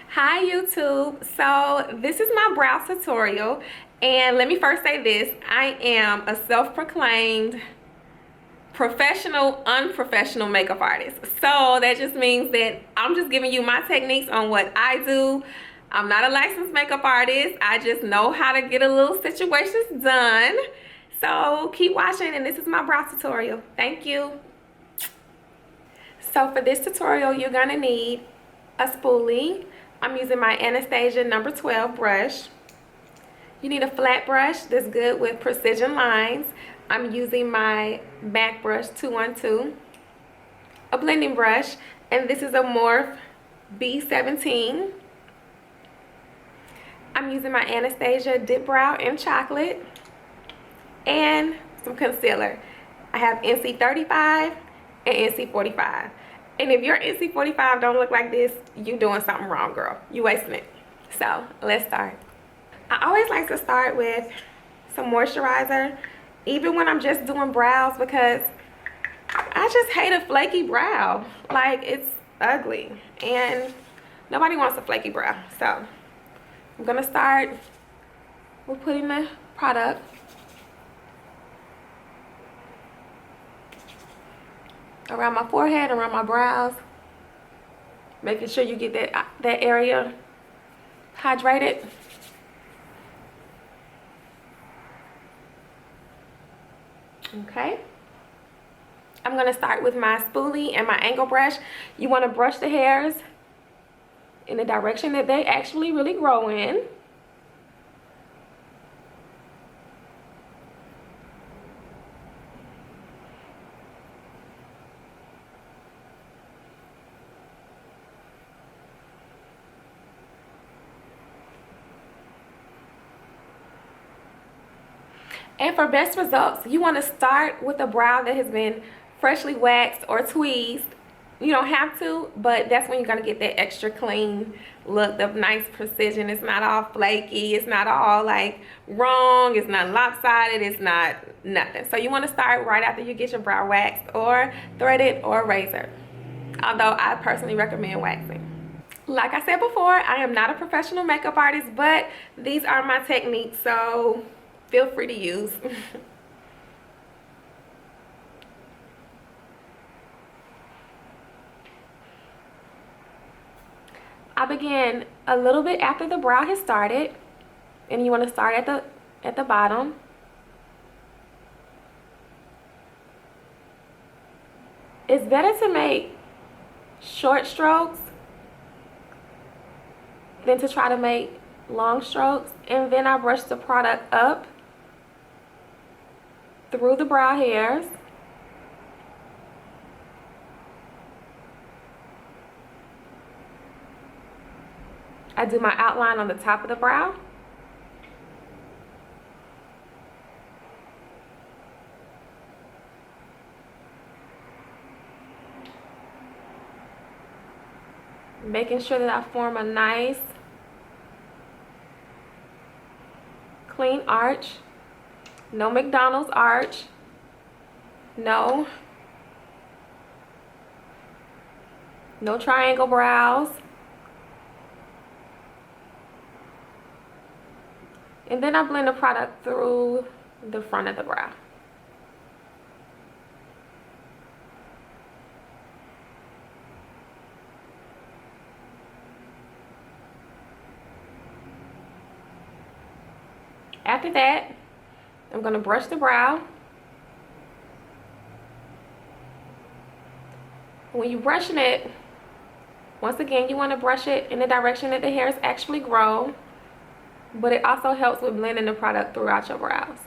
Hi YouTube, so this is my brow tutorial, and let me first say this: I am a self-proclaimed professional unprofessional makeup artist. So that just means that I'm just giving you my techniques on what I do. I'm not a licensed makeup artist. I just know how to get a little situations done. So keep watching, and this is my brow tutorial. Thank you. So for this tutorial, you're gonna need a spoolie. I'm using my Anastasia number 12 brush. You need a flat brush that's good with precision lines. I'm using my MAC brush 212. A blending brush, and this is a Morphe B17. I'm using my Anastasia Dip Brow in chocolate. And some concealer. I have NC35 and NC45. And if your NC45 don't look like this, you doing something wrong, girl. You wasting it. So let's start. I always like to start with some moisturizer, even when I'm just doing brows, because I just hate a flaky brow. Like, it's ugly and nobody wants a flaky brow. So I'm gonna start with putting the product around my forehead, around my brows, making sure you get that area hydrated. Okay, I'm gonna start with my spoolie and my angle brush. You want to brush the hairs in the direction that they actually really grow in. And for best results, you want to start with a brow that has been freshly waxed or tweezed. You don't have to, but that's when you're going to get that extra clean look, the nice precision. It's not all flaky. It's not all like wrong. It's not lopsided. It's not nothing. So you want to start right after you get your brow waxed or threaded or razored. Although I personally recommend waxing. Like I said before, I am not a professional makeup artist, but these are my techniques, so feel free to use. I begin a little bit after the brow has started, and you want to start at the bottom. It's better to make short strokes than to try to make long strokes. And then I brush the product up through the brow hairs. I do my outline on the top of the brow. Making sure that I form a nice clean arch. No McDonald's arch. No triangle brows. And then I blend the product through the front of the brow. After that, I'm going to brush the brow. When you're brushing it, once again, you want to brush it in the direction that the hairs actually grow, but it also helps with blending the product throughout your brows.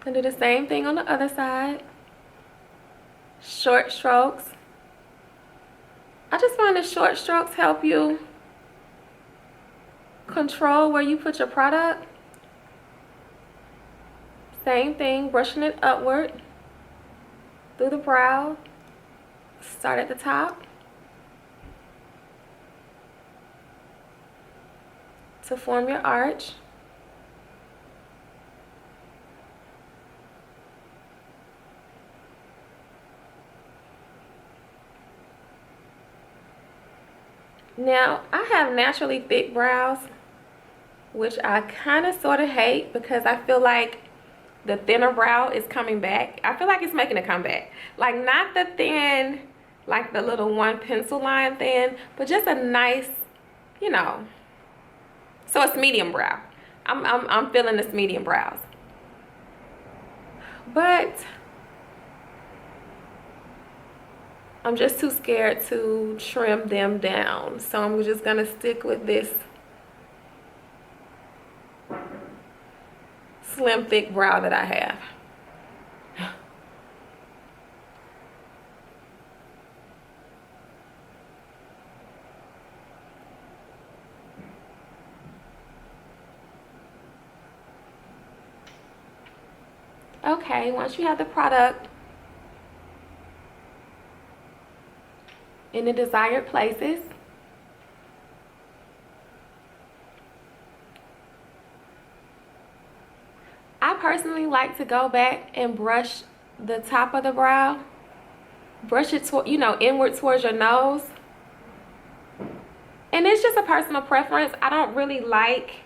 And do the same thing on the other side. short strokes. I just find the short strokes help you control where you put your product. Same thing, brushing it upward through the brow. Start at the top to form your arch. Now, I have naturally thick brows, which I kind of sort of hate because I feel like the thinner brow is coming back. I feel like it's making a comeback. Like, not the thin, like the little one pencil line thin, but just a nice, you know. So it's medium brow. I'm feeling this medium brows. But I'm just too scared to trim them down. So I'm just gonna stick with this slim, thick brow that I have. Okay, once you have the product in the desired places, I personally like to go back and brush the top of the brow. Brush it, you know, inward towards your nose. And it's just a personal preference. I don't really like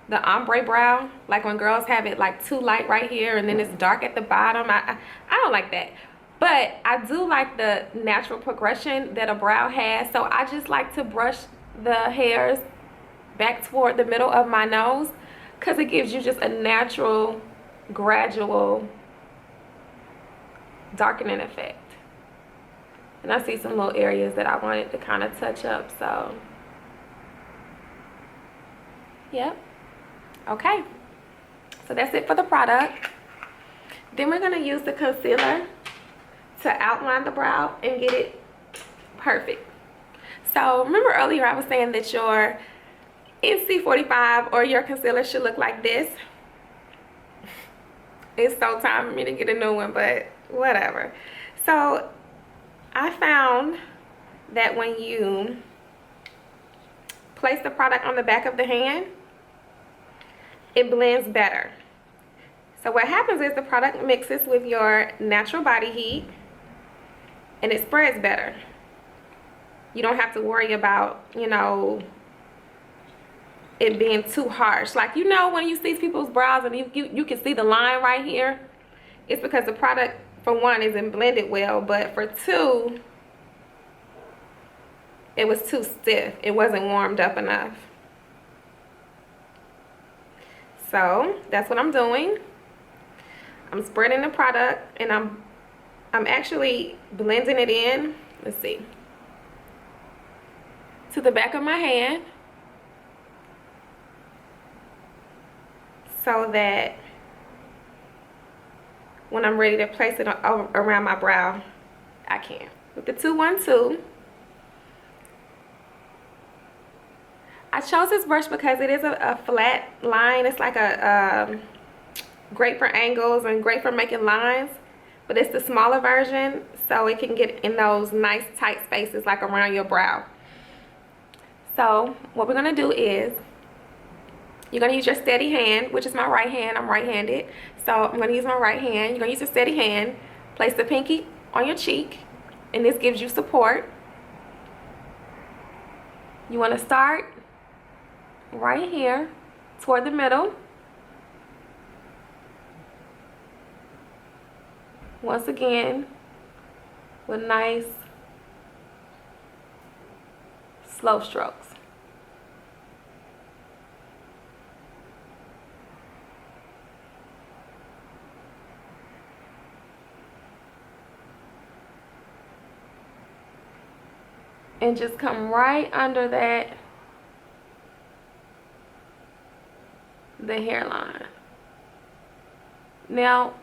the ombre brow, like when girls have it like too light right here and then it's dark at the bottom. I don't like that. But I do like the natural progression that a brow has. So I just like to brush the hairs back toward the middle of my nose because it gives you just a natural, gradual darkening effect. And I see some little areas that I wanted to kind of touch up, so yep. Okay, so that's it for the product. Then we're gonna use the concealer to outline the brow and get it perfect. So remember earlier I was saying that your NC45 or your concealer should look like this. It's so time for me to get a new one, but whatever. So I found that when you place the product on the back of the hand, it blends better. So what happens is the product mixes with your natural body heat and it spreads better. You don't have to worry about, you know, it being too harsh. Like, you know, when you see people's brows and you can see the line right here, it's because the product, for one, isn't blended well, but for two, it was too stiff. It wasn't warmed up enough. So that's what I'm doing. I'm spreading the product and I'm actually blending it in. Let's see. To the back of my hand. So that when I'm ready to place it around my brow, I can. With the 212, I chose this brush because it is a flat line. It's like a great for angles and great for making lines, but it's the smaller version, so it can get in those nice tight spaces like around your brow. So what we're gonna do is, you're gonna use your steady hand, which is my right hand. I'm right-handed, so I'm gonna use my right hand. You're gonna use a steady hand, place the pinky on your cheek, and this gives you support. You wanna start right here toward the middle. Once again, with nice slow strokes. And just come right under that, the hairline. Now,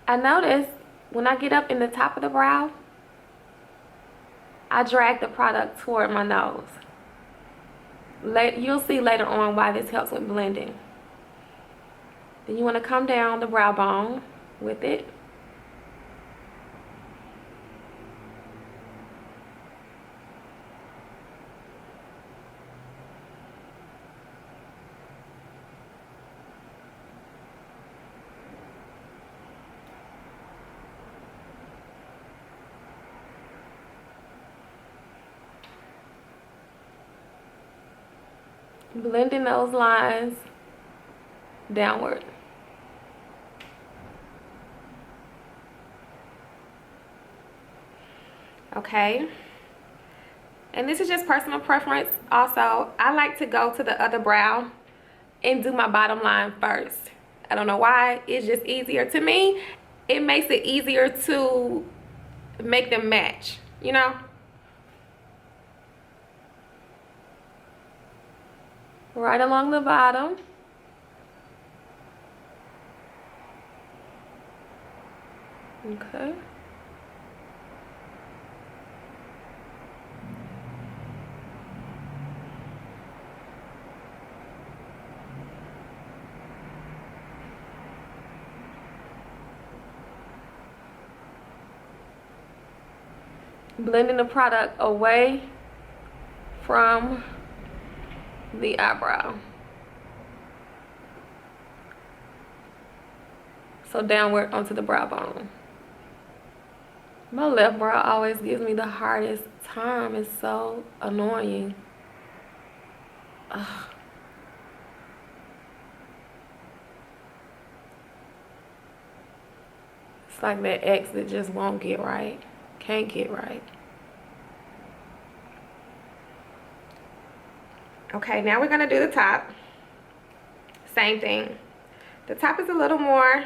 I notice when I get up in the top of the brow, I drag the product toward my nose. You'll see later on why this helps with blending. Then you want to come down the brow bone with it. Blending those lines downward. Okay, and this is just personal preference. Also, I like to go to the other brow and do my bottom line first. I don't know why, it's just easier to me. It makes it easier to make them match, you know. Right along the bottom. Okay. Blending the product away from the eyebrow. So downward onto the brow bone. My left brow always gives me the hardest time. It's so annoying. Ugh. It's like that X that just won't get right. Can't get right. Okay, now we're gonna do the top. Same thing. The top is a little more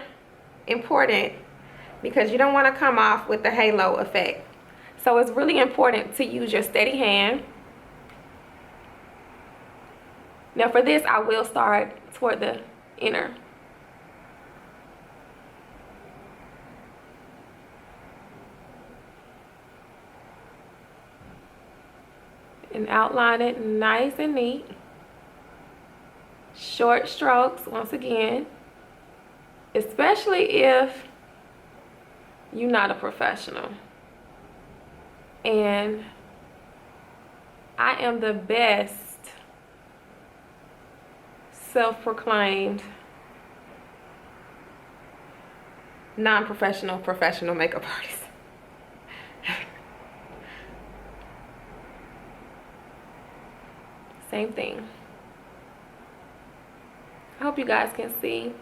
important because you don't want to come off with the halo effect. So it's really important to use your steady hand. Now for this, I will start toward the inner. And outline it nice and neat. Short strokes, once again. Especially if you're not a professional. And I am the best self-proclaimed non-professional professional makeup artist. Same thing. I hope you guys can see.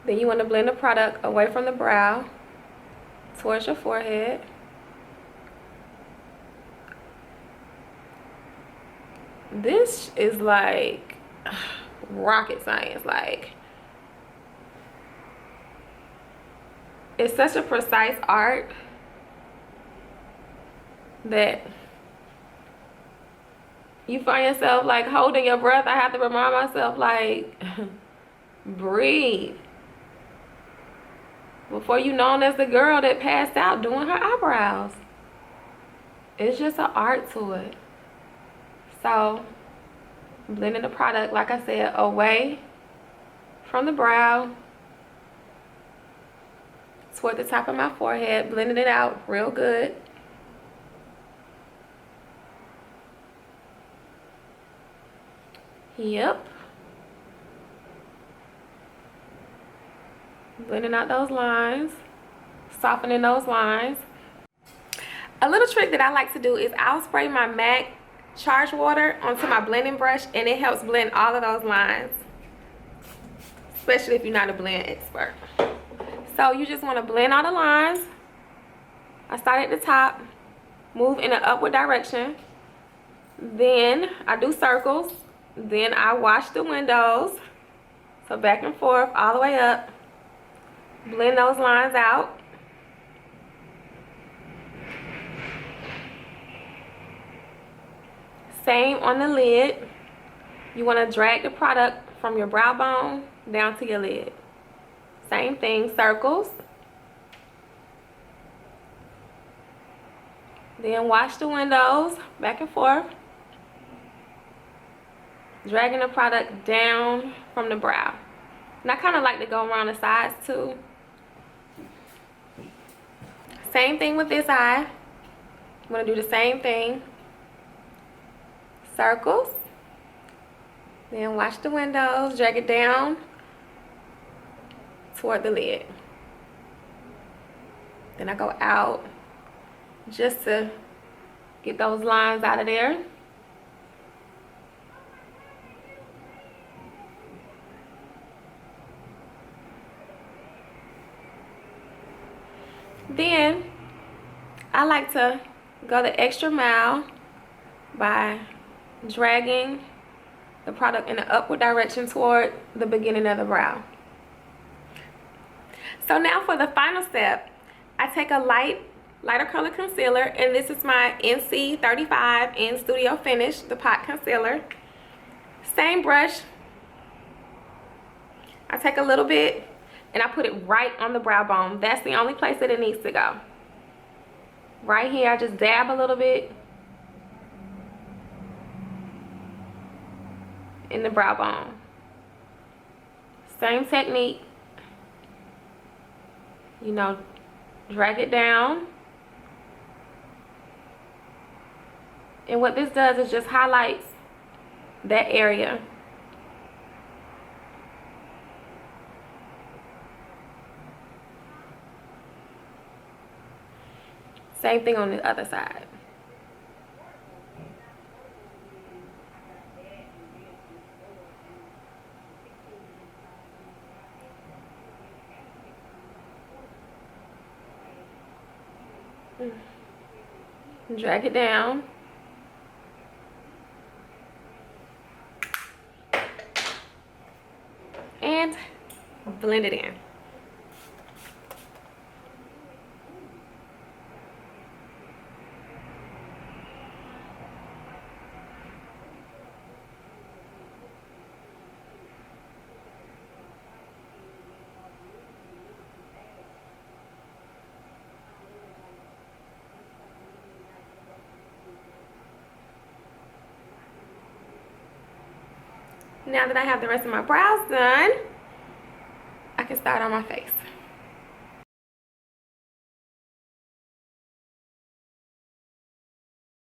Then you want to blend the product away from the brow towards your forehead. This is like rocket science. Like, it's such a precise art that you find yourself like holding your breath. I have to remind myself, like, breathe. Before you known as the girl that passed out doing her eyebrows. It's just an art to it. So, blending the product, like I said, away from the brow toward the top of my forehead, blending it out real good. Yep. Blending out those lines, softening those lines. A little trick that I like to do is I'll spray my MAC charged water onto my blending brush, and it helps blend all of those lines, especially if you're not a blend expert. So you just want to blend all the lines. I start at the top, move in an upward direction, then I do circles, then I wash the windows, so back and forth all the way up, blend those lines out. Same on the lid. You want to drag the product from your brow bone down to your lid. Same thing, circles. Then wash the windows back and forth, dragging the product down from the brow. And I kind of like to go around the sides too. Same thing with this eye. I'm going to do the same thing. Circles. Then wash the windows, drag it down toward the lid. Then I go out just to get those lines out of there. Then I like to go the extra mile by dragging the product in an upward direction toward the beginning of the brow. So now for the final step, I take a lighter color concealer, and this is my NC35 in Studio Finish, the pot concealer. Same brush. I take a little bit and I put it right on the brow bone. That's the only place that it needs to go. Right here, I just dab a little bit in the brow bone. Same technique. You know, drag it down. And what this does is just highlights that area. Same thing on the other side. Drag it down. And blend it in. Now that I have the rest of my brows done, I can start on my face.